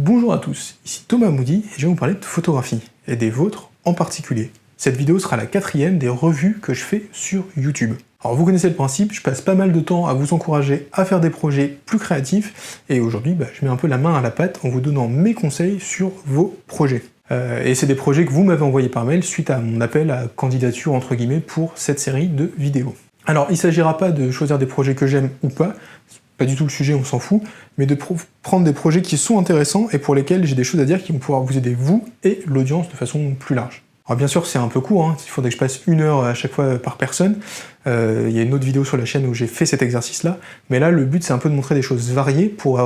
Bonjour à tous, ici Thomas Moody et je vais vous parler de photographie, et des vôtres en particulier. Cette vidéo sera la 4e des revues que je fais sur YouTube. Alors vous connaissez le principe, je passe pas mal de temps à vous encourager à faire des projets plus créatifs, et aujourd'hui je mets un peu la main à la pâte en vous donnant mes conseils sur vos projets. Et c'est des projets que vous m'avez envoyés par mail suite à mon appel à candidature entre guillemets pour cette série de vidéos. Alors il ne s'agira pas de choisir des projets que j'aime ou pas du tout le sujet, on s'en fout, mais de prendre des projets qui sont intéressants et pour lesquels j'ai des choses à dire qui vont pouvoir vous aider vous et l'audience de façon plus large. Alors bien sûr c'est un peu court, il faudrait que je passe 1 heure à chaque fois par personne, il y a une autre vidéo sur la chaîne où j'ai fait cet exercice-là, mais là le but c'est un peu de montrer des choses variées pour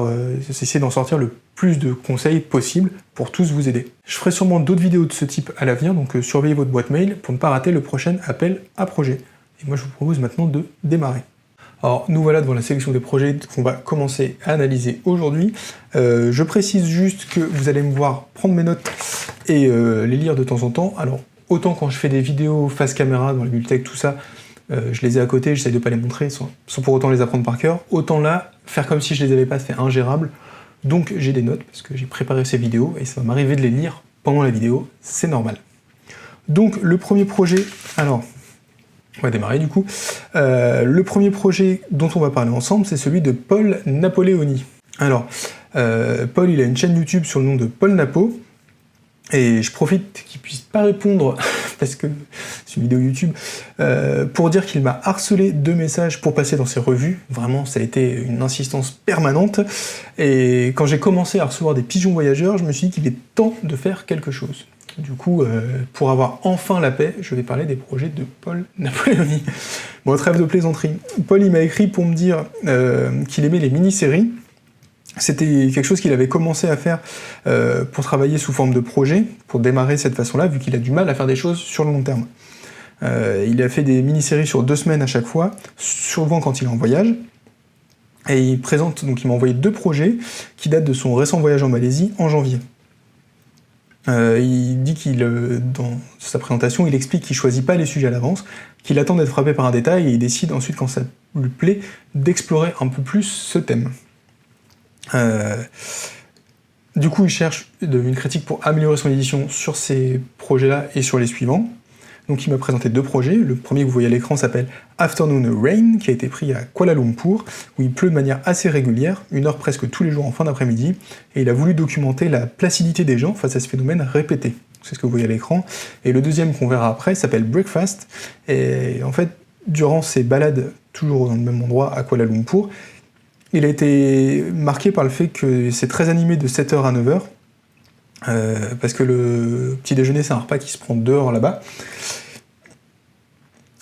essayer d'en sortir le plus de conseils possible pour tous vous aider. Je ferai sûrement d'autres vidéos de ce type à l'avenir, donc surveillez votre boîte mail pour ne pas rater le prochain appel à projet. Et moi je vous propose maintenant de démarrer. Alors nous voilà devant la sélection des projets qu'on va commencer à analyser aujourd'hui. Je précise juste que vous allez me voir prendre mes notes et les lire de temps en temps. Alors autant quand je fais des vidéos face caméra dans les bibliothèques, tout ça, je les ai à côté, j'essaie de pas les montrer sans pour autant les apprendre par cœur. Autant là, faire comme si je les avais pas, c'est ingérable. Donc j'ai des notes parce que j'ai préparé ces vidéos et ça va m'arriver de les lire pendant la vidéo, c'est normal. Donc le premier projet, alors... on va démarrer du coup. Le premier projet dont on va parler ensemble, c'est celui de Paul Napoleoni. Alors, Paul, il a une chaîne YouTube sur le nom de Paul Napo, et je profite qu'il puisse pas répondre, parce que c'est une vidéo YouTube, pour dire qu'il m'a harcelé de messages pour passer dans ses revues. Vraiment, ça a été une insistance permanente, et quand j'ai commencé à recevoir des pigeons voyageurs, je me suis dit qu'il est temps de faire quelque chose. Du coup, pour avoir enfin la paix, je vais parler des projets de Paul Napoleoni. Bon, trêve de plaisanterie. Paul, il m'a écrit pour me dire qu'il aimait les mini-séries. C'était quelque chose qu'il avait commencé à faire pour travailler sous forme de projet, pour démarrer cette façon-là, vu qu'il a du mal à faire des choses sur le long terme. Il a fait des mini-séries sur 2 semaines à chaque fois, souvent quand il est en voyage. Et il m'a envoyé 2 projets qui datent de son récent voyage en Malaisie en janvier. Il dit dans sa présentation, il explique qu'il choisit pas les sujets à l'avance, qu'il attend d'être frappé par un détail et il décide ensuite, quand ça lui plaît, d'explorer un peu plus ce thème. Du coup, il cherche une critique pour améliorer son édition sur ces projets-là et sur les suivants. Donc il m'a présenté 2 projets. Le premier que vous voyez à l'écran s'appelle Afternoon Rain, qui a été pris à Kuala Lumpur, où il pleut de manière assez régulière, 1 heure presque tous les jours en fin d'après-midi, et il a voulu documenter la placidité des gens face à ce phénomène répété. C'est ce que vous voyez à l'écran. Et le deuxième qu'on verra après s'appelle Breakfast, et en fait, durant ses balades, toujours dans le même endroit, à Kuala Lumpur, il a été marqué par le fait que c'est très animé de 7h à 9h, parce que le petit déjeuner c'est un repas qui se prend dehors là-bas,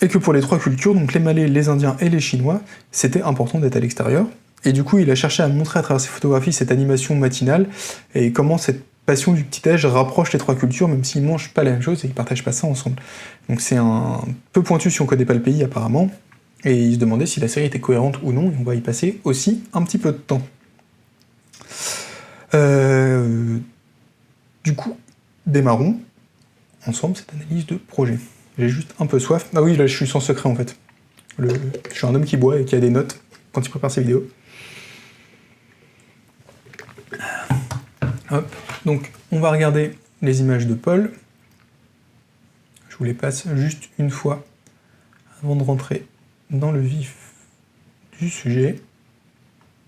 et que pour les 3 cultures, donc les Malais, les Indiens et les Chinois, c'était important d'être à l'extérieur. Et du coup, il a cherché à montrer à travers ses photographies cette animation matinale, et comment cette passion du petit-déj rapproche les 3 cultures, même s'ils mangent pas la même chose et ils partagent pas ça ensemble. Donc c'est un peu pointu si on connaît pas le pays apparemment, et il se demandait si la série était cohérente ou non, et on va y passer aussi un petit peu de temps. Du coup, démarrons ensemble cette analyse de projet. J'ai juste un peu soif. Ah oui, là je suis sans secret en fait. Je suis un homme qui boit et qui a des notes quand il prépare ses vidéos. Hop. Donc on va regarder les images de Paul. Je vous les passe juste une fois avant de rentrer dans le vif du sujet.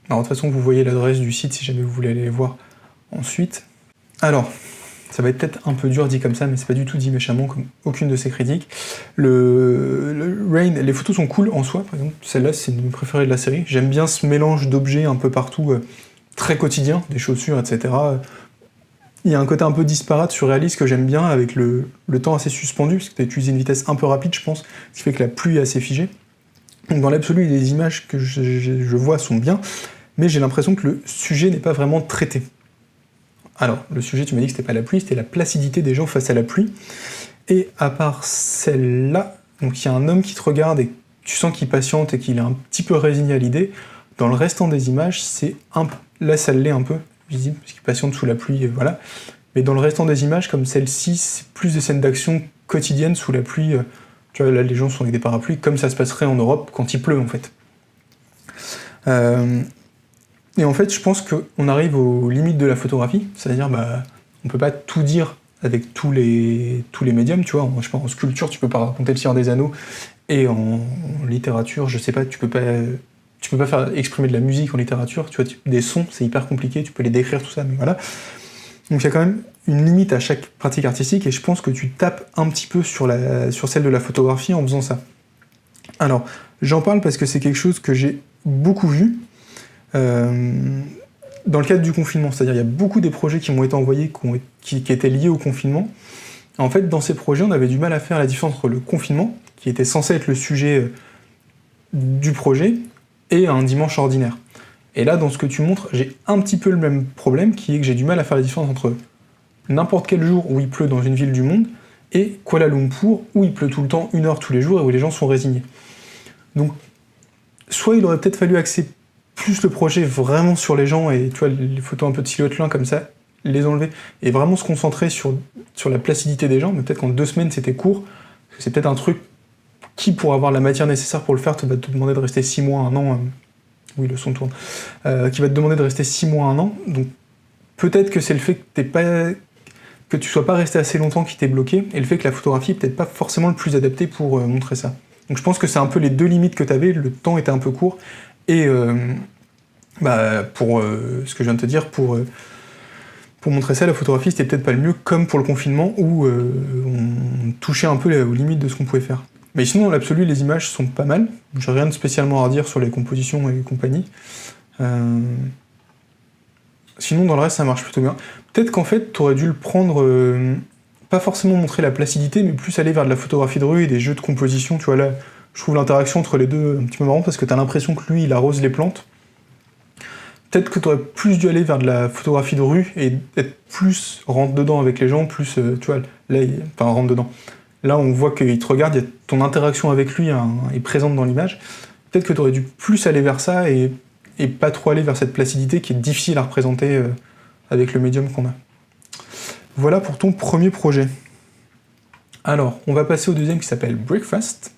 Alors de toute façon vous voyez l'adresse du site si jamais vous voulez aller les voir ensuite. Alors, ça va être peut-être un peu dur dit comme ça, mais c'est pas du tout dit méchamment comme aucune de ces critiques. Le Rain, les photos sont cool en soi, par exemple, celle-là c'est une de mes préférées de la série. J'aime bien ce mélange d'objets un peu partout, très quotidien, des chaussures, etc. Il y a un côté un peu disparate, surréaliste que j'aime bien, avec le temps assez suspendu, parce que tu as utilisé une vitesse un peu rapide, je pense, ce qui fait que la pluie est assez figée. Donc dans l'absolu, les images que je vois sont bien, mais j'ai l'impression que le sujet n'est pas vraiment traité. Alors, le sujet, tu m'as dit que c'était pas la pluie, c'était la placidité des gens face à la pluie. Et à part celle-là, donc il y a un homme qui te regarde et tu sens qu'il patiente et qu'il est un petit peu résigné à l'idée. Dans le restant des images, là ça l'est un peu visible, parce qu'il patiente sous la pluie, et voilà. Mais dans le restant des images, comme celle-ci, c'est plus des scènes d'action quotidiennes sous la pluie. Tu vois, là les gens sont avec des parapluies, comme ça se passerait en Europe quand il pleut en fait. Et en fait, je pense qu'on arrive aux limites de la photographie, c'est-à-dire, on peut pas tout dire avec tous les médiums, tu vois. Je sais pas, en sculpture, tu peux pas raconter le Seigneur des Anneaux, et en littérature, je sais pas, tu peux pas faire exprimer de la musique en littérature, tu vois, des sons, c'est hyper compliqué, tu peux les décrire, tout ça, mais voilà. Donc il y a quand même une limite à chaque pratique artistique, et je pense que tu tapes un petit peu sur celle de la photographie en faisant ça. Alors, j'en parle parce que c'est quelque chose que j'ai beaucoup vu dans le cadre du confinement. C'est-à-dire, il y a beaucoup des projets qui m'ont été envoyés qui étaient liés au confinement. En fait, dans ces projets, on avait du mal à faire la différence entre le confinement, qui était censé être le sujet du projet, et un dimanche ordinaire. Et là, dans ce que tu montres, j'ai un petit peu le même problème, qui est que j'ai du mal à faire la différence entre n'importe quel jour où il pleut dans une ville du monde, et Kuala Lumpur, où il pleut tout le temps, 1 heure tous les jours, et où les gens sont résignés. Donc, soit il aurait peut-être fallu axer plus le projet vraiment sur les gens, et tu vois, les photos un peu de silhouette loin comme ça, les enlever, et vraiment se concentrer sur la placidité des gens, mais peut-être qu'en 2 semaines c'était court, parce que c'est peut-être un truc qui, pour avoir la matière nécessaire pour le faire, va te demander de rester 6 mois, 1 an, oui, le son tourne, qui va te demander de rester 6 mois, 1 an, donc peut-être que c'est le fait que tu sois pas resté assez longtemps qui t'est bloqué, et le fait que la photographie est peut-être pas forcément le plus adapté pour montrer ça. Donc je pense que c'est un peu les 2 limites que tu avais, le temps était un peu court, et pour ce que je viens de te dire, pour montrer ça, la photographie c'était peut-être pas le mieux, comme pour le confinement, où on touchait un peu aux limites de ce qu'on pouvait faire. Mais sinon, dans l'absolu, les images sont pas mal, j'ai rien de spécialement à redire sur les compositions et compagnie. Sinon, dans le reste, ça marche plutôt bien. Peut-être qu'en fait, t'aurais dû le prendre... pas forcément montrer la placidité, mais plus aller vers de la photographie de rue et des jeux de composition. Tu vois, là, je trouve l'interaction entre les deux un petit peu marrant, parce que t'as l'impression que lui, il arrose les plantes. Peut-être que t'aurais plus dû aller vers de la photographie de rue et être plus rentre-dedans avec les gens, plus, tu vois, là, enfin, rentre-dedans. Là, on voit qu'il te regarde, ton interaction avec lui est présente dans l'image. Peut-être que t'aurais dû plus aller vers ça et pas trop aller vers cette placidité qui est difficile à représenter avec le médium qu'on a. Voilà pour ton premier projet. Alors, on va passer au deuxième qui s'appelle Breakfast.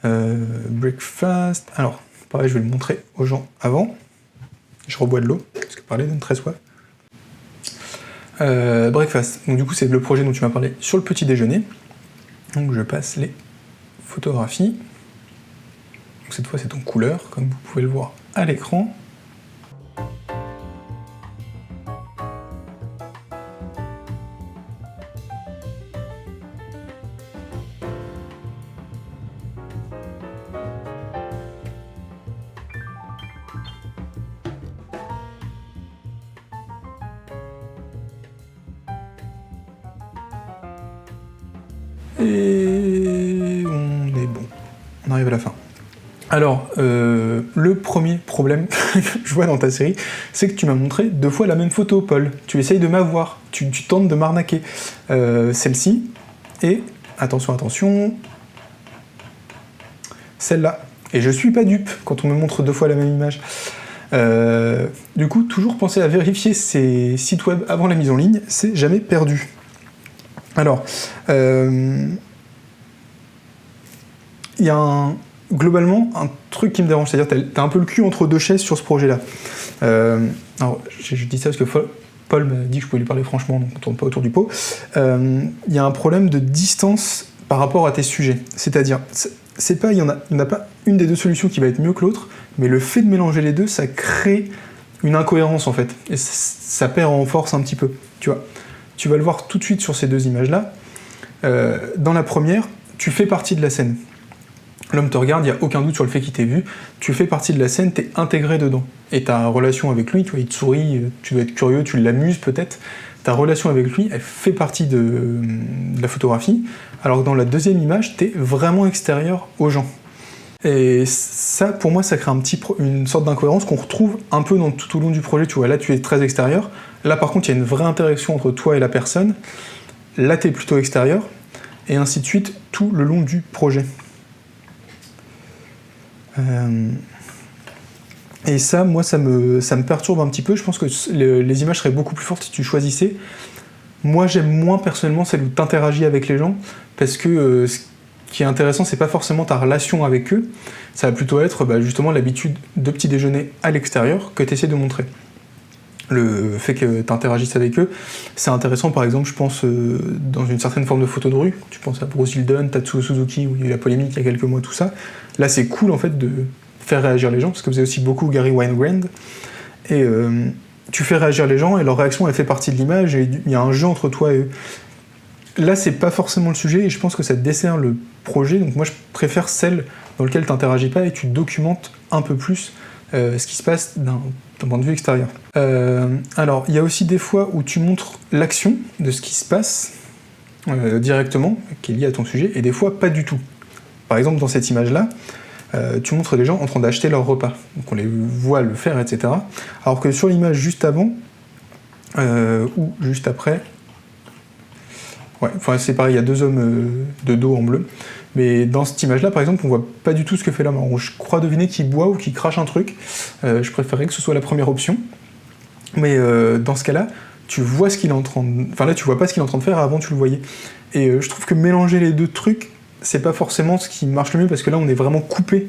Breakfast. Alors, pareil, je vais le montrer aux gens avant. Je rebois de l'eau, parce que parler donne très soif. Breakfast. Donc, du coup, c'est le projet dont tu m'as parlé sur le petit déjeuner. Donc, je passe les photographies. Donc, cette fois, c'est en couleur, comme vous pouvez le voir à l'écran. Et on est bon. On arrive à la fin. Alors, le premier problème que je vois dans ta série, c'est que tu m'as montré 2 fois la même photo, Paul. Tu essayes de m'avoir, tu tentes de m'arnaquer. Celle-ci, et, attention, celle-là. Et je suis pas dupe quand on me montre 2 fois la même image. Du coup, toujours penser à vérifier ces sites web avant la mise en ligne, c'est jamais perdu. Alors, il y a globalement un truc qui me dérange, c'est-à-dire t'as un peu le cul entre 2 chaises sur ce projet-là. Alors, je dis ça parce que Paul m'a dit que je pouvais lui parler franchement, donc on tourne pas autour du pot. Il y a un problème de distance par rapport à tes sujets. C'est-à-dire, il n'y en a pas une des 2 solutions qui va être mieux que l'autre, mais le fait de mélanger les deux, ça crée une incohérence en fait. Et ça perd en force un petit peu, tu vois. Tu vas le voir tout de suite sur ces 2 images-là. Dans la première, tu fais partie de la scène. L'homme te regarde, il n'y a aucun doute sur le fait qu'il t'ait vu. Tu fais partie de la scène, t'es intégré dedans. Et ta relation avec lui, tu vois, il te sourit, tu dois être curieux, tu l'amuses peut-être. Ta relation avec lui, elle fait partie de la photographie. Alors que dans la deuxième image, t'es vraiment extérieur aux gens. Et ça, pour moi, ça crée une sorte d'incohérence qu'on retrouve un peu tout au long du projet. Tu vois, là, tu es très extérieur. Là, par contre, il y a une vraie interaction entre toi et la personne. Là, tu es plutôt extérieur. Et ainsi de suite, tout le long du projet. Et ça, moi, ça me perturbe un petit peu. Je pense que les images seraient beaucoup plus fortes si tu choisissais. Moi, j'aime moins, personnellement, celle où tu interagis avec les gens, parce que ce qui est intéressant, c'est pas forcément ta relation avec eux, ça va plutôt être justement l'habitude de petit déjeuner à l'extérieur que tu essaies de montrer. Le fait que tu interagisses avec eux, c'est intéressant par exemple, je pense, dans une certaine forme de photo de rue, tu penses à Bruce Hildon, Tatsuo Suzuki, où il y a eu la polémique il y a quelques mois, tout ça. Là c'est cool en fait de faire réagir les gens, parce que vous avez aussi beaucoup Gary Winogrand, et tu fais réagir les gens, et leur réaction elle fait partie de l'image, et il y a un jeu entre toi et eux. Là c'est pas forcément le sujet, et je pense que ça dessert le projet, donc moi je préfère celle dans laquelle tu n'interagis pas et tu documentes un peu plus ce qui se passe d'un point de vue extérieur. Alors, il y a aussi des fois où tu montres l'action de ce qui se passe directement, qui est lié à ton sujet, et des fois pas du tout. Par exemple, dans cette image-là, tu montres les gens en train d'acheter leur repas. Donc on les voit le faire, etc. Alors que sur l'image juste avant, ou juste après, ouais, enfin c'est pareil, il y a deux hommes de dos en bleu, mais dans cette image-là, par exemple, on voit pas du tout ce que fait l'homme. Alors, je crois deviner qu'il boit ou qu'il crache un truc. Je préférerais que ce soit la première option. Mais dans ce cas-là, tu vois ce qu'il est en train de... Enfin là, tu vois pas ce qu'il est en train de faire, avant tu le voyais. Et je trouve que mélanger les deux trucs, c'est pas forcément ce qui marche le mieux, parce que là, on est vraiment coupé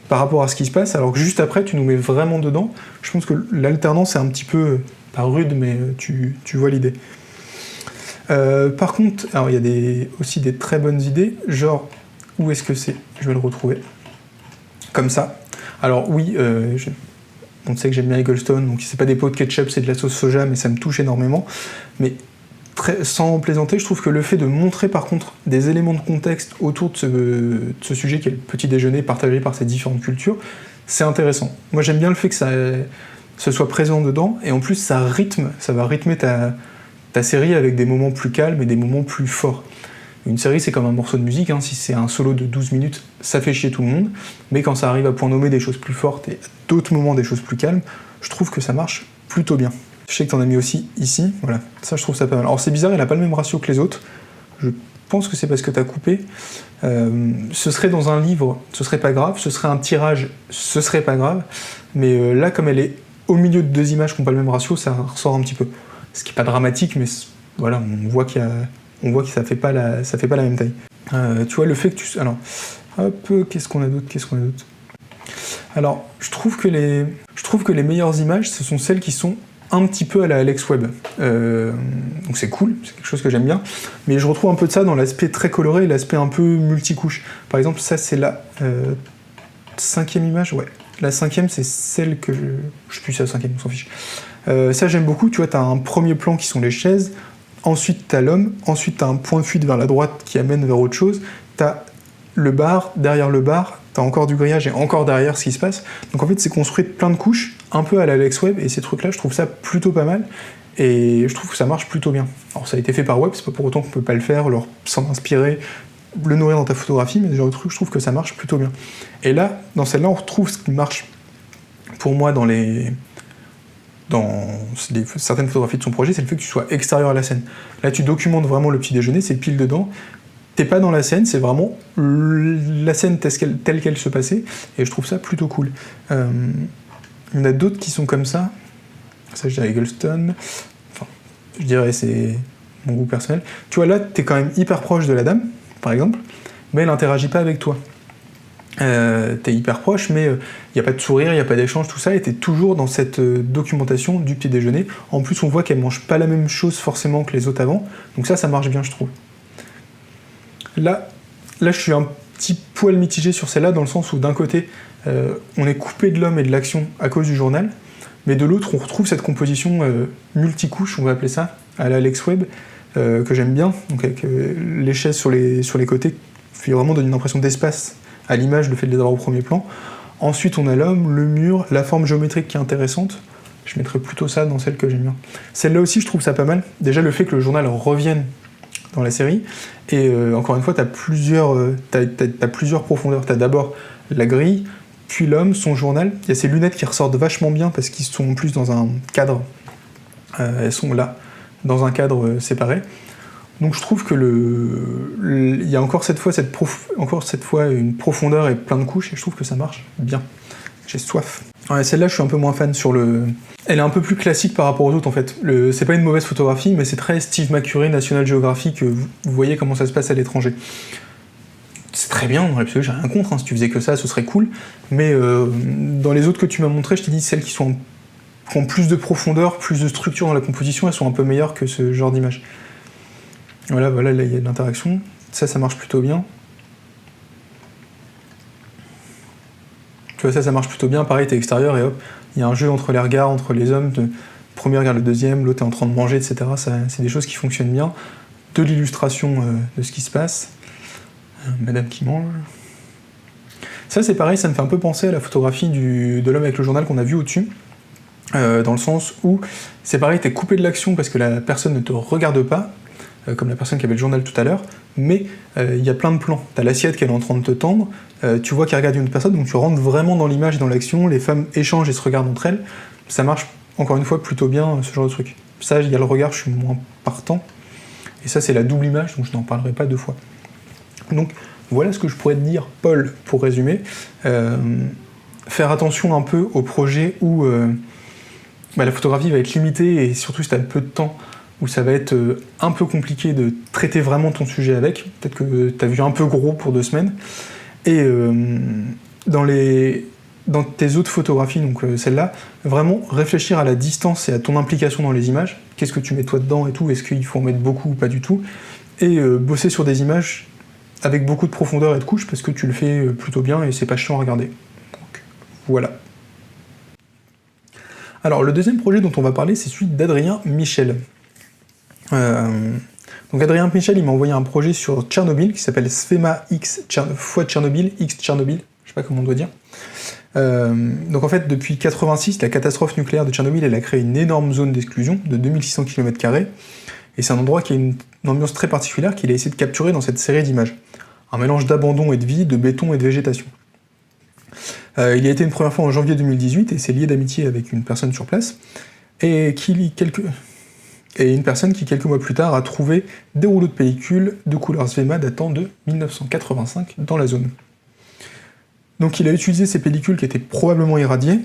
par rapport à ce qui se passe, alors que juste après, tu nous mets vraiment dedans. Je pense que l'alternance est un petit peu... pas rude, mais tu vois l'idée. Par contre, alors il y a aussi des très bonnes idées, genre... Où est-ce que c'est ? Je vais le retrouver. Comme ça. Alors oui, on sait que j'aime bien Eggleston, donc c'est pas des pots de ketchup, c'est de la sauce soja, mais ça me touche énormément. Mais sans plaisanter, je trouve que le fait de montrer par contre des éléments de contexte autour de ce sujet qui est le petit déjeuner partagé par ces différentes cultures, c'est intéressant. Moi j'aime bien le fait que ce soit présent dedans, et en plus ça va rythmer ta série avec des moments plus calmes et des moments plus forts. Une série, c'est comme un morceau de musique, hein. Si c'est un solo de 12 minutes, ça fait chier tout le monde, mais quand ça arrive à point nommé des choses plus fortes et à d'autres moments des choses plus calmes, je trouve que ça marche plutôt bien. Je sais que t'en as mis aussi ici, voilà, ça je trouve ça pas mal. Alors c'est bizarre, elle a pas le même ratio que les autres, je pense que c'est parce que t'as coupé. Ce serait dans un livre, ce serait pas grave, ce serait un tirage, ce serait pas grave, mais là, comme elle est au milieu de deux images qui n'ont pas le même ratio, ça ressort un petit peu. Ce qui est pas dramatique, mais voilà, on voit que ça fait pas la même taille. Tu vois, le fait que tu... Alors, hop, qu'est-ce qu'on a d'autre ? Alors, je trouve que les meilleures images, ce sont celles qui sont un petit peu à la Alex Webb. Donc c'est cool, c'est quelque chose que j'aime bien. Mais je retrouve un peu de ça dans l'aspect très coloré, l'aspect un peu multicouche. Par exemple, ça c'est la 5e image, ouais. La 5e, c'est celle que je sais plus si c'est la 5e, on s'en fiche. Ça j'aime beaucoup, tu vois, t'as un premier plan qui sont les chaises, ensuite t'as l'homme, ensuite t'as un point de fuite vers la droite qui amène vers autre chose, t'as le bar, derrière le bar, t'as encore du grillage et encore derrière ce qui se passe. Donc en fait c'est construit de plein de couches, un peu à la Alex Webb, et ces trucs-là je trouve ça plutôt pas mal, et je trouve que ça marche plutôt bien. Alors ça a été fait par Webb, c'est pas pour autant qu'on peut pas le faire, s'en inspirer, le nourrir dans ta photographie, mais ce genre de truc je trouve que ça marche plutôt bien. Et là, dans celle-là, on retrouve ce qui marche pour moi dans certaines photographies de son projet, c'est le fait que tu sois extérieur à la scène. Là, tu documentes vraiment le petit déjeuner, c'est pile dedans. T'es pas dans la scène, c'est vraiment la scène telle qu'elle se passait, et je trouve ça plutôt cool. Il y en a d'autres qui sont comme ça. Ça, je dirais Eggleston. Enfin, je dirais c'est mon goût personnel. Tu vois, là, t'es quand même hyper proche de la dame, par exemple, mais elle interagit pas avec toi. T'es hyper proche, mais il n'y a pas de sourire, il n'y a pas d'échange, tout ça, et t'es toujours dans cette documentation du petit déjeuner. En plus, on voit qu'elle mange pas la même chose forcément que les autres avant, donc ça marche bien, je trouve. Là, je suis un petit poil mitigé sur celle-là, dans le sens où d'un côté, on est coupé de l'homme et de l'action à cause du journal, mais de l'autre, on retrouve cette composition multicouche, on va appeler ça, à la Alex Webb, que j'aime bien, donc avec les chaises sur les côtés, qui vraiment donne une impression d'espace à l'image, le fait de les avoir au premier plan. Ensuite, on a l'homme, le mur, la forme géométrique qui est intéressante. Je mettrais plutôt ça dans celle que j'aime bien. Celle-là aussi, je trouve ça pas mal. Déjà, le fait que le journal revienne dans la série. Et encore une fois, t'as plusieurs profondeurs. T'as d'abord la grille, puis l'homme, son journal. Il y a ces lunettes qui ressortent vachement bien parce qu'ils sont en plus dans un cadre. Elles sont là, dans un cadre séparé. Donc je trouve que il y a encore cette fois une profondeur et plein de couches, et je trouve que ça marche bien. J'ai soif. Ouais, celle-là, je suis un peu moins fan sur le... Elle est un peu plus classique par rapport aux autres, en fait. C'est pas une mauvaise photographie, mais c'est très Steve McCurry, National Geographic, vous voyez comment ça se passe à l'étranger. c'est très bien, dans l'absolu, j'ai rien contre, hein, si tu faisais que ça, ce serait cool, mais dans les autres que tu m'as montré, je t'ai dit, celles qui ont plus de profondeur, plus de structure dans la composition, elles sont un peu meilleures que ce genre d'image. Voilà, là, il y a de l'interaction, ça marche plutôt bien. Tu vois, ça marche plutôt bien, pareil, t'es extérieur et hop, il y a un jeu entre les regards, entre les hommes, le premier regarde le deuxième, l'autre est en train de manger, etc. C'est des choses qui fonctionnent bien. De l'illustration de ce qui se passe. Madame qui mange. Ça c'est pareil, ça me fait un peu penser à la photographie de l'homme avec le journal qu'on a vu au-dessus, dans le sens où c'est pareil, t'es coupé de l'action parce que la personne ne te regarde pas, comme la personne qui avait le journal tout à l'heure, mais il y a plein de plans. T'as l'assiette qu'elle est en train de te tendre, tu vois qu'elle regarde une autre personne, donc tu rentres vraiment dans l'image et dans l'action, les femmes échangent et se regardent entre elles, ça marche encore une fois plutôt bien ce genre de truc. Ça, il y a le regard, je suis moins partant, et ça c'est la double image, donc je n'en parlerai pas deux fois. Donc voilà ce que je pourrais te dire, Paul, pour résumer. Faire attention un peu aux projets où la photographie va être limitée, et surtout si tu as peu de temps, où ça va être un peu compliqué de traiter vraiment ton sujet avec. Peut-être que tu as vu un peu gros pour 2 semaines. Et dans tes autres photographies, donc celle-là, vraiment réfléchir à la distance et à ton implication dans les images. Qu'est-ce que tu mets toi dedans et tout, est-ce qu'il faut en mettre beaucoup ou pas du tout. Et bosser sur des images avec beaucoup de profondeur et de couches, parce que tu le fais plutôt bien et c'est pas chiant à regarder. Donc, voilà. Alors, le deuxième projet dont on va parler, c'est celui d'Adrien Michel. Donc Adrien Michel, il m'a envoyé un projet sur Tchernobyl qui s'appelle Sfema X fois Tchernobyl, X Tchernobyl, je sais pas comment on doit dire. Donc en fait, depuis 86, la catastrophe nucléaire de Tchernobyl, elle a créé une énorme zone d'exclusion de 2600 km², et c'est un endroit qui a une ambiance très particulière qu'il a essayé de capturer dans cette série d'images. Un mélange d'abandon et de vie, de béton et de végétation. Il a été une première fois en janvier 2018, et c'est lié d'amitié avec une personne sur place, et une personne qui, quelques mois plus tard, a trouvé des rouleaux de pellicule de couleur Svema datant de 1985 dans la zone. Donc il a utilisé ces pellicules qui étaient probablement irradiées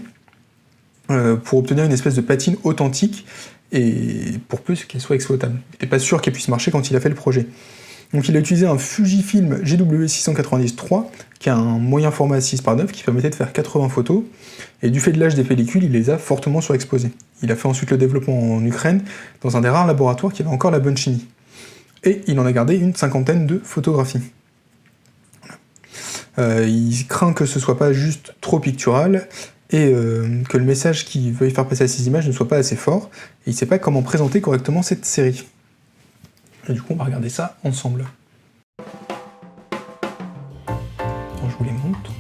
pour obtenir une espèce de patine authentique, et pour peu qu'elle soit exploitable. Il n'était pas sûr qu'elle puisse marcher quand il a fait le projet. Donc il a utilisé un Fujifilm GW690-3, qui a un moyen format 6:9, qui permettait de faire 80 photos, et du fait de l'âge des pellicules, il les a fortement surexposées. Il a fait ensuite le développement en Ukraine, dans un des rares laboratoires qui avait encore la bonne chimie. Et il en a gardé une 50aine de photographies. Il craint que ce soit pas juste trop pictural, et que le message qu'il veuille faire passer à ces images ne soit pas assez fort, et il sait pas comment présenter correctement cette série. Et du coup, on va regarder ça ensemble. Attends, je vous les montre.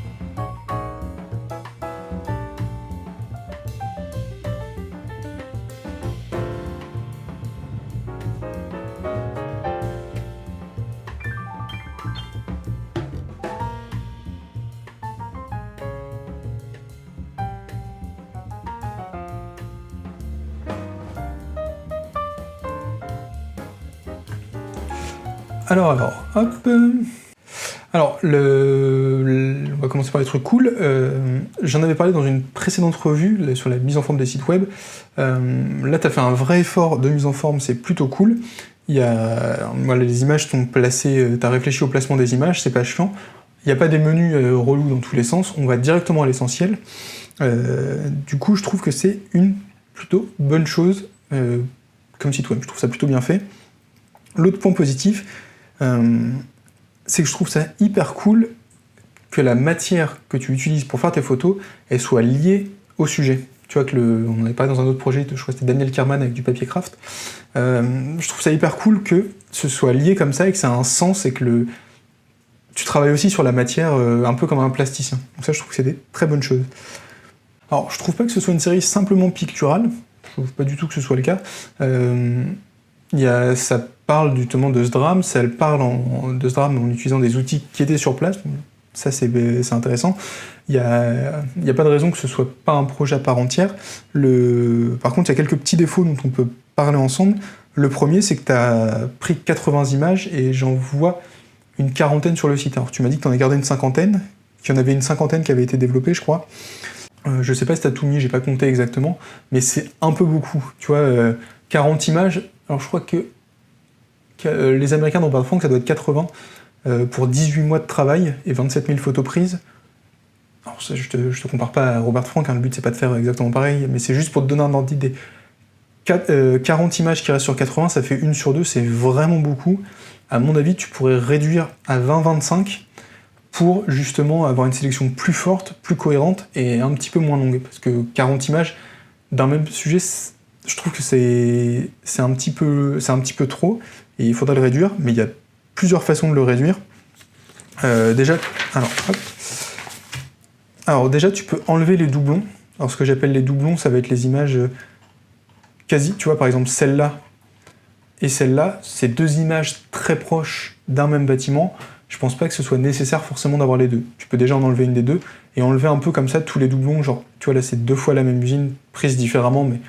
Alors, hop. Alors, on va commencer par les trucs cool. J'en avais parlé dans une précédente revue sur la mise en forme des sites web. Là, tu as fait un vrai effort de mise en forme, c'est plutôt cool. Les images sont placées, tu as réfléchi au placement des images, c'est pas chiant. Il n'y a pas des menus relous dans tous les sens, on va directement à l'essentiel. Du coup, je trouve que c'est une plutôt bonne chose comme site web. Je trouve ça plutôt bien fait. L'autre point positif, c'est que je trouve ça hyper cool que la matière que tu utilises pour faire tes photos, elle soit liée au sujet. Tu vois on en avait parlé dans un autre projet, je crois que c'était Daniel Kerman avec du papier craft. Je trouve ça hyper cool que ce soit lié comme ça et que ça a un sens et que tu travailles aussi sur la matière un peu comme un plasticien. Donc ça, je trouve que c'est des très bonnes choses. Alors, je trouve pas que ce soit une série simplement picturale. Je trouve pas du tout que ce soit le cas. Ça parle justement de ce drame, elle parle de ce drame en utilisant des outils qui étaient sur place, ça c'est intéressant. Il n'y a pas de raison que ce soit pas un projet à part entière. Par contre, il y a quelques petits défauts dont on peut parler ensemble. Le premier, c'est que tu as pris 80 images et j'en vois une quarantaine sur le site. Alors tu m'as dit que tu en as gardé une cinquantaine, qu'il y en avait une cinquantaine qui avait été développée, je crois. Je sais pas si tu as tout mis, j'ai pas compté exactement, mais c'est un peu beaucoup. Tu vois, 40 images, alors je crois que les Américains dans Bad Frank, ça doit être 80. pour 18 mois de travail et 27 000 photos prises. Alors ça, je te compare pas à Robert Frank, hein, le but c'est pas de faire exactement pareil, mais c'est juste pour te donner un ordre d'idée. 40 images qui restent sur 80, ça fait 1 sur 2, c'est vraiment beaucoup. À mon avis, tu pourrais réduire à 20-25 pour justement avoir une sélection plus forte, plus cohérente et un petit peu moins longue. Parce que 40 images d'un même sujet, je trouve que c'est un petit peu trop et il faudrait le réduire, mais il y a plusieurs façons de le réduire. Alors déjà, tu peux enlever les doublons. Alors ce que j'appelle les doublons, ça va être les images quasi, tu vois, par exemple celle-là et celle-là, c'est 2 images très proches d'un même bâtiment. Je pense pas que ce soit nécessaire forcément d'avoir les deux. Tu peux déjà en enlever une des deux et enlever un peu comme ça tous les doublons, genre, tu vois là c'est 2 fois la même usine, prise différemment, mais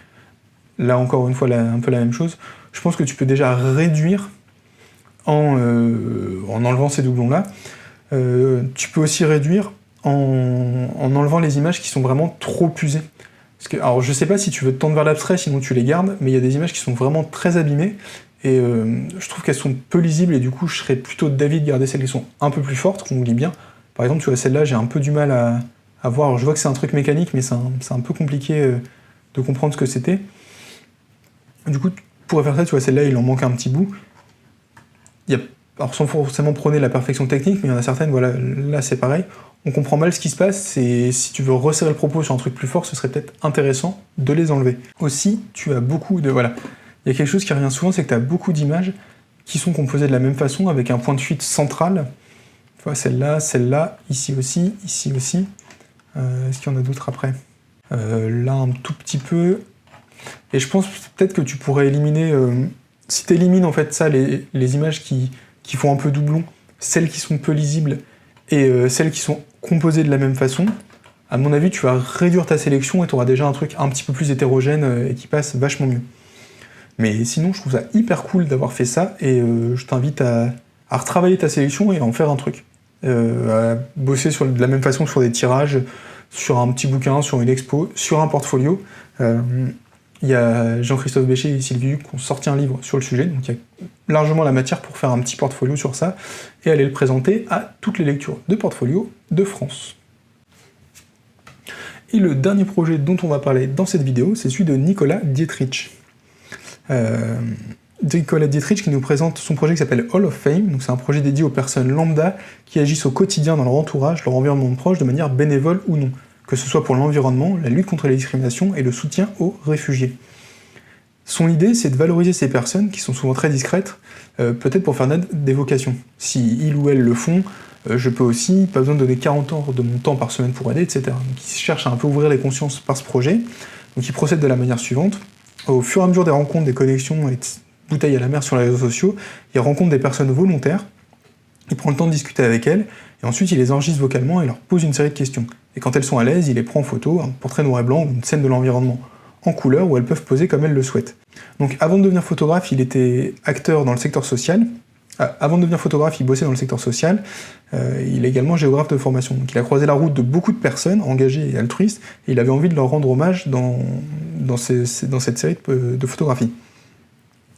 là encore une fois un peu la même chose. Je pense que tu peux déjà réduire en enlevant ces doublons-là. Tu peux aussi réduire en enlevant les images qui sont vraiment trop usées. Parce que, alors je sais pas si tu veux te tendre vers l'abstrait, sinon tu les gardes, mais il y a des images qui sont vraiment très abîmées, et je trouve qu'elles sont peu lisibles, et du coup je serais plutôt d'avis de garder celles qui sont un peu plus fortes, qu'on lit bien. Par exemple, tu vois, celle-là, j'ai un peu du mal à voir. Alors, je vois que c'est un truc mécanique, mais c'est un peu compliqué de comprendre ce que c'était. Du coup, tu pourrais faire ça, tu vois, celle-là, il en manque un petit bout. Alors sans forcément prôner la perfection technique, mais il y en a certaines, voilà, là c'est pareil. On comprend mal ce qui se passe, et si tu veux resserrer le propos sur un truc plus fort, ce serait peut-être intéressant de les enlever. Aussi, tu as beaucoup de... Voilà, il y a quelque chose qui revient souvent, c'est que tu as beaucoup d'images qui sont composées de la même façon, avec un point de fuite central. Tu vois, celle-là, ici aussi, ici aussi. Est-ce qu'il y en a d'autres après ? Là, un tout petit peu. Et je pense peut-être que tu pourrais éliminer... si tu élimines en fait ça, les images qui font un peu doublon, celles qui sont peu lisibles, et celles qui sont composées de la même façon, à mon avis, tu vas réduire ta sélection et tu auras déjà un truc un petit peu plus hétérogène et qui passe vachement mieux. Mais sinon, je trouve ça hyper cool d'avoir fait ça, et je t'invite à retravailler ta sélection et à en faire un truc. À bosser de la même façon sur des tirages, sur un petit bouquin, sur une expo, sur un portfolio. Il y a Jean-Christophe Béchet et Sylvie Hugues qui ont sorti un livre sur le sujet, donc il y a largement la matière pour faire un petit portfolio sur ça, et aller le présenter à toutes les lectures de portfolio de France. Et le dernier projet dont on va parler dans cette vidéo, c'est celui de Nicolas Dietrich. Nicolas Dietrich qui nous présente son projet qui s'appelle Hall of Fame, donc c'est un projet dédié aux personnes lambda qui agissent au quotidien dans leur entourage, leur environnement proche, de manière bénévole ou non, que ce soit pour l'environnement, la lutte contre les discriminations et le soutien aux réfugiés. Son idée, c'est de valoriser ces personnes qui sont souvent très discrètes, peut-être pour faire naître des vocations. Si ils ou elles le font, je peux aussi, pas besoin de donner 40 heures de mon temps par semaine pour aider, etc. Donc il cherche à un peu ouvrir les consciences par ce projet. Donc il procède de la manière suivante. Au fur et à mesure des rencontres, des connexions et de bouteilles à la mer sur les réseaux sociaux, il rencontre des personnes volontaires, il prend le temps de discuter avec elles, et ensuite il les enregistre vocalement et leur pose une série de questions. Et quand elles sont à l'aise, il les prend en photo, un portrait noir et blanc ou une scène de l'environnement en couleur où elles peuvent poser comme elles le souhaitent. Donc avant de devenir photographe, il était acteur dans le secteur social. Avant de devenir photographe, il bossait dans le secteur social. Il est également géographe de formation. Donc il a croisé la route de beaucoup de personnes engagées et altruistes, et il avait envie de leur rendre hommage dans cette série de photographies.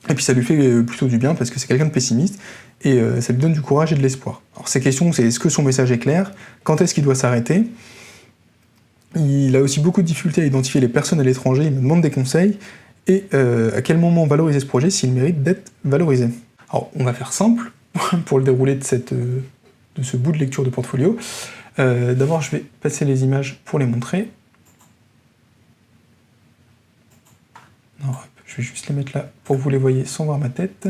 Et puis ça lui fait plutôt du bien, parce que c'est quelqu'un de pessimiste, et ça lui donne du courage et de l'espoir. Alors ces questions, c'est est-ce que son message est clair ? Quand est-ce qu'il doit s'arrêter ? Il a aussi beaucoup de difficultés à identifier les personnes à l'étranger, il me demande des conseils, et à quel moment valoriser ce projet s'il mérite d'être valorisé. Alors on va faire simple pour le dérouler de ce bout de lecture de portfolio. D'abord je vais passer les images pour les montrer. Alors, je vais juste les mettre là pour que vous les voyez sans voir ma tête.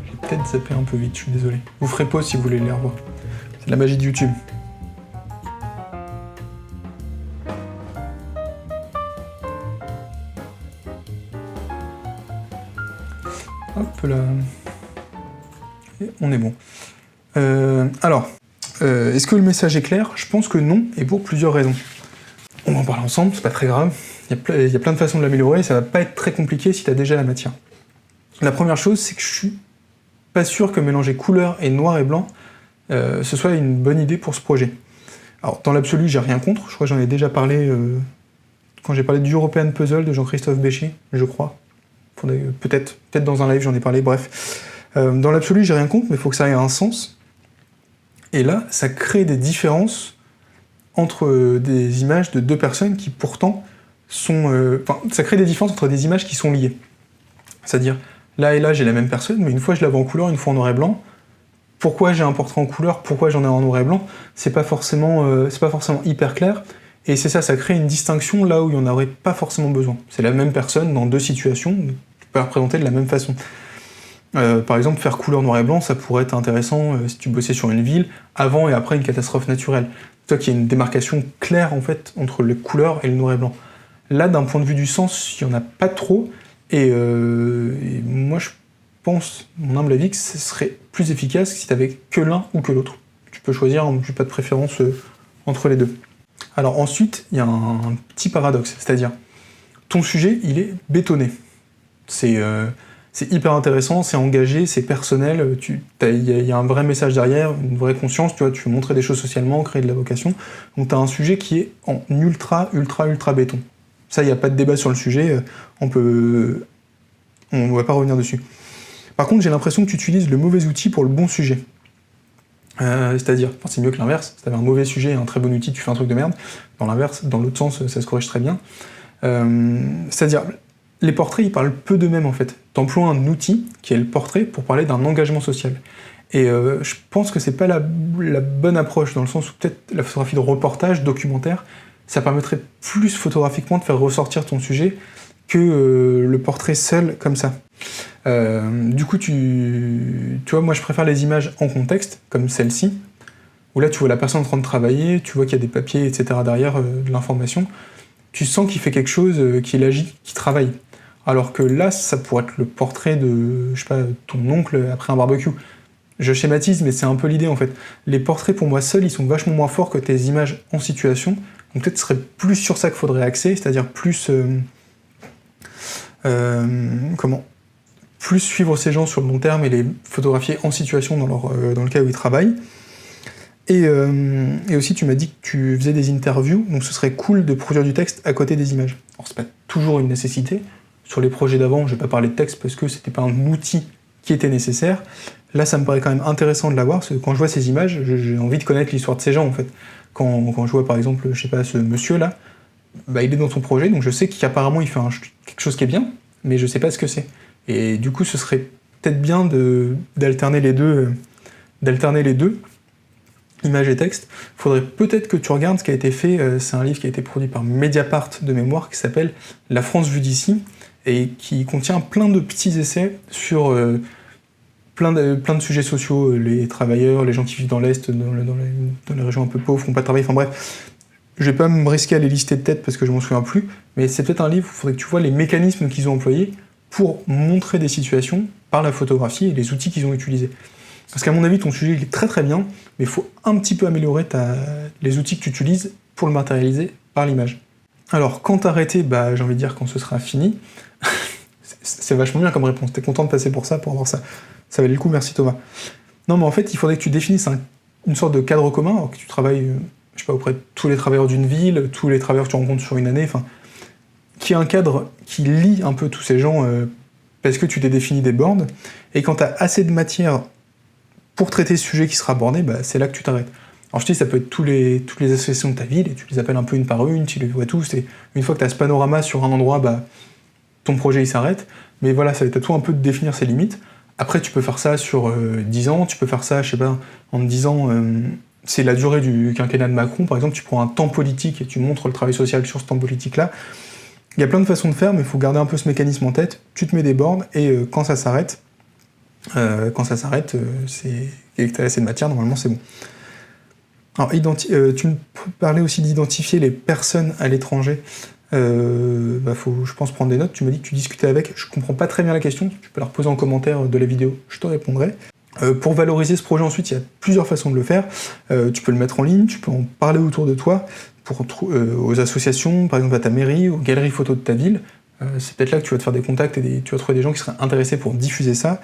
J'ai peut-être zappé un peu vite, je suis désolé. Vous ferez pause si vous voulez les revoir. C'est la magie de YouTube. Hop là. Et on est bon. Alors, est-ce que le message est clair ? Je pense que non, et pour plusieurs raisons. On va en parler ensemble, c'est pas très grave. Il y a plein de façons de l'améliorer, et ça va pas être très compliqué si tu as déjà la matière. La première chose, c'est que je suis pas sûr que mélanger couleur et noir et blanc, ce soit une bonne idée pour ce projet. Alors, dans l'absolu, j'ai rien contre, je crois que j'en ai déjà parlé quand j'ai parlé du European Puzzle de Jean-Christophe Béchy, je crois. Peut-être dans un live j'en ai parlé, bref. Dans l'absolu, j'ai rien contre, mais il faut que ça ait un sens. Et là, ça crée des différences entre des images de deux personnes qui pourtant sont... ça crée des différences entre des images qui sont liées. C'est-à-dire, là et là, j'ai la même personne, mais une fois je l'avais en couleur, une fois en noir et blanc. Pourquoi j'ai un portrait en couleur, pourquoi j'en ai en noir et blanc, c'est pas forcément hyper clair. Et c'est ça, ça crée une distinction là où il n'y en aurait pas forcément besoin. C'est la même personne dans deux situations, tu peux la représenter de la même façon. Par exemple, faire couleur noir et blanc, ça pourrait être intéressant si tu bossais sur une ville, avant et après une catastrophe naturelle. Toi qui y a une démarcation claire en fait entre les couleurs et le noir et blanc. Là, d'un point de vue du sens, il n'y en a pas trop, et moi je pense, mon humble avis, que ce serait plus efficace si tu avais que l'un ou que l'autre. Tu peux choisir, j'ai pas de préférence entre les deux. Alors ensuite, il y a un petit paradoxe, c'est-à-dire, ton sujet, il est bétonné. C'est hyper intéressant, c'est engagé, c'est personnel, il y a un vrai message derrière, une vraie conscience, tu veux montrer des choses socialement, créer de la vocation. Donc tu as un sujet qui est en ultra béton. Ça, il n'y a pas de débat sur le sujet, on va pas revenir dessus. Par contre, j'ai l'impression que tu utilises le mauvais outil pour le bon sujet. C'est-à-dire, c'est mieux que l'inverse, si tu avais un mauvais sujet et un très bon outil, tu fais un truc de merde. Dans l'inverse, dans l'autre sens, ça se corrige très bien. C'est-à-dire, les portraits, ils parlent peu d'eux-mêmes en fait. T'emploies un outil, qui est le portrait, pour parler d'un engagement social. Et je pense que c'est pas la bonne approche, dans le sens où peut-être la photographie de reportage, documentaire, ça permettrait plus photographiquement de faire ressortir ton sujet que le portrait seul, comme ça. Du coup, tu vois, moi je préfère les images en contexte, comme celle-ci, où là tu vois la personne en train de travailler, tu vois qu'il y a des papiers, etc. derrière, de l'information. Tu sens qu'il fait quelque chose, qu'il agit, qu'il travaille. Alors que là, ça pourrait être le portrait de, je sais pas, ton oncle après un barbecue. Je schématise, mais c'est un peu l'idée en fait. Les portraits pour moi seuls, ils sont vachement moins forts que tes images en situation. Donc peut-être ce serait plus sur ça qu'il faudrait axer, c'est-à-dire plus... plus suivre ces gens sur le long terme et les photographier en situation dans le cas où ils travaillent. Et aussi, tu m'as dit que tu faisais des interviews, donc ce serait cool de produire du texte à côté des images. Alors, c'est pas toujours une nécessité. Sur les projets d'avant, je vais pas parler de texte parce que c'était pas un outil qui était nécessaire. Là, ça me paraît quand même intéressant de l'avoir, parce que quand je vois ces images, j'ai envie de connaître l'histoire de ces gens, en fait. Quand je vois, par exemple, je sais pas, ce monsieur-là, bah, il est dans ton projet, donc je sais qu'apparemment, il fait quelque chose qui est bien, mais je sais pas ce que c'est. Et du coup, ce serait peut-être bien d'alterner les deux, images et texte. Il faudrait peut-être que tu regardes ce qui a été fait, c'est un livre qui a été produit par Mediapart de mémoire, qui s'appelle « La France vue d'ici », et qui contient plein de petits essais sur plein de sujets sociaux, les travailleurs, les gens qui vivent dans l'Est, dans les régions un peu pauvres, qui n'ont pas de travail, enfin bref. Je vais pas me risquer à les lister de tête parce que je m'en souviens plus, mais c'est peut-être un livre où il faudrait que tu vois les mécanismes qu'ils ont employés pour montrer des situations par la photographie et les outils qu'ils ont utilisés. Parce qu'à mon avis, ton sujet il est très très bien, mais il faut un petit peu améliorer les outils que tu utilises pour le matérialiser par l'image. Alors, quand t'arrêter, j'ai envie de dire quand ce sera fini. C'est vachement bien comme réponse, t'es content de passer pour avoir ça. Ça valait le coup, merci Thomas. Non, mais en fait, il faudrait que tu définisses une sorte de cadre commun, alors que tu travailles, je sais pas, auprès de tous les travailleurs d'une ville, tous les travailleurs que tu rencontres sur une année, enfin, qui est un cadre qui lie un peu tous ces gens, parce que tu t'es défini des bornes, et quand t'as assez de matière pour traiter ce sujet qui sera abordé, c'est là que tu t'arrêtes. Alors je te dis, ça peut être toutes les associations de ta ville, et tu les appelles un peu une par une, tu les vois tous, et une fois que tu as ce panorama sur un endroit, ton projet il s'arrête, mais voilà, ça va être à toi un peu de définir ses limites. Après, tu peux faire ça sur 10 ans, tu peux faire ça, je sais pas, en te disant, c'est la durée du quinquennat de Macron, par exemple, tu prends un temps politique et tu montres le travail social sur ce temps politique-là. Il y a plein de façons de faire, mais il faut garder un peu ce mécanisme en tête, tu te mets des bornes, et quand ça s'arrête, c'est et que tu as assez de matière, normalement c'est bon. Alors, tu me parlais aussi d'identifier les personnes à l'étranger. Faut, je pense, prendre des notes. Tu m'as dit que tu discutais avec. Je comprends pas très bien la question. Tu peux la reposer en commentaire de la vidéo. Je te répondrai. Pour valoriser ce projet ensuite, il y a plusieurs façons de le faire. Tu peux le mettre en ligne, tu peux en parler autour de toi, aux associations, par exemple à ta mairie, aux galeries photos de ta ville. C'est peut-être là que tu vas te faire des contacts et tu vas trouver des gens qui seraient intéressés pour diffuser ça.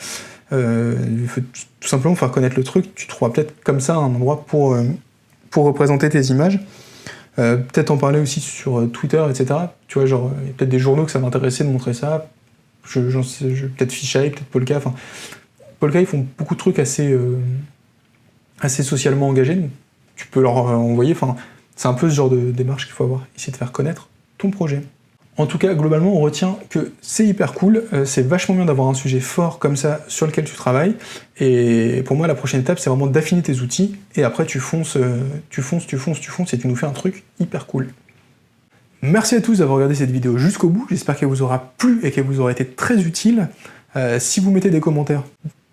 Il faut tout simplement faire connaître le truc. Tu trouveras peut-être comme ça un endroit pour représenter tes images. Peut-être en parler aussi sur Twitter, etc. Tu vois, genre, il y a peut-être des journaux que ça m'intéressait de montrer ça. Peut-être Fisheye, peut-être Polka. Enfin, Polka, ils font beaucoup de trucs assez socialement engagés. Donc tu peux leur envoyer. Enfin, c'est un peu ce genre de démarche qu'il faut avoir. Essayer de faire connaître ton projet. En tout cas, globalement, on retient que c'est hyper cool, c'est vachement bien d'avoir un sujet fort comme ça sur lequel tu travailles, et pour moi, la prochaine étape, c'est vraiment d'affiner tes outils, et après, tu fonces, et tu nous fais un truc hyper cool. Merci à tous d'avoir regardé cette vidéo jusqu'au bout, j'espère qu'elle vous aura plu et qu'elle vous aura été très utile. Si vous mettez des commentaires,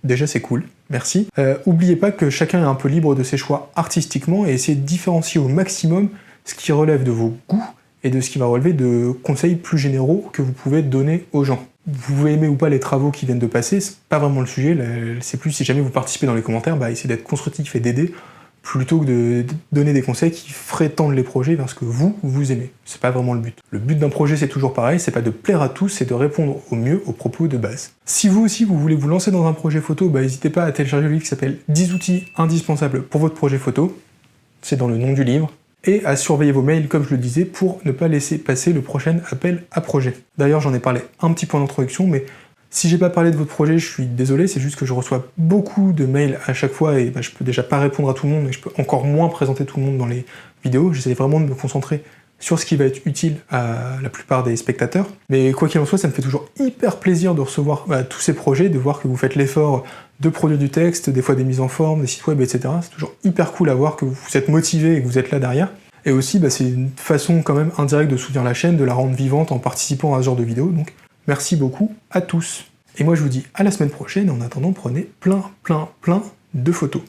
déjà c'est cool, merci. N'oubliez pas que chacun est un peu libre de ses choix artistiquement, et essayez de différencier au maximum ce qui relève de vos goûts, et de ce qui va relever de conseils plus généraux que vous pouvez donner aux gens. Vous pouvez aimer ou pas les travaux qui viennent de passer, c'est pas vraiment le sujet, c'est plus si jamais vous participez dans les commentaires, essayez d'être constructif et d'aider, plutôt que de donner des conseils qui feraient tendre les projets vers ce que vous aimez. C'est pas vraiment le but. Le but d'un projet, c'est toujours pareil, c'est pas de plaire à tous, c'est de répondre au mieux aux propos de base. Si vous aussi, vous voulez vous lancer dans un projet photo, n'hésitez pas à télécharger le livre qui s'appelle 10 outils indispensables pour votre projet photo, c'est dans le nom du livre, et à surveiller vos mails, comme je le disais, pour ne pas laisser passer le prochain appel à projet. D'ailleurs, j'en ai parlé un petit peu en introduction, mais si j'ai pas parlé de votre projet, je suis désolé, c'est juste que je reçois beaucoup de mails à chaque fois, et je peux déjà pas répondre à tout le monde, et je peux encore moins présenter tout le monde dans les vidéos. J'essaie vraiment de me concentrer sur ce qui va être utile à la plupart des spectateurs. Mais quoi qu'il en soit, ça me fait toujours hyper plaisir de recevoir tous ces projets, de voir que vous faites l'effort de produire du texte, des fois des mises en forme, des sites web, etc. C'est toujours hyper cool à voir que vous êtes motivé et que vous êtes là derrière. Et aussi, c'est une façon quand même indirecte de soutenir la chaîne, de la rendre vivante en participant à ce genre de vidéos. Donc merci beaucoup à tous. Et moi je vous dis à la semaine prochaine, et en attendant, prenez plein de photos.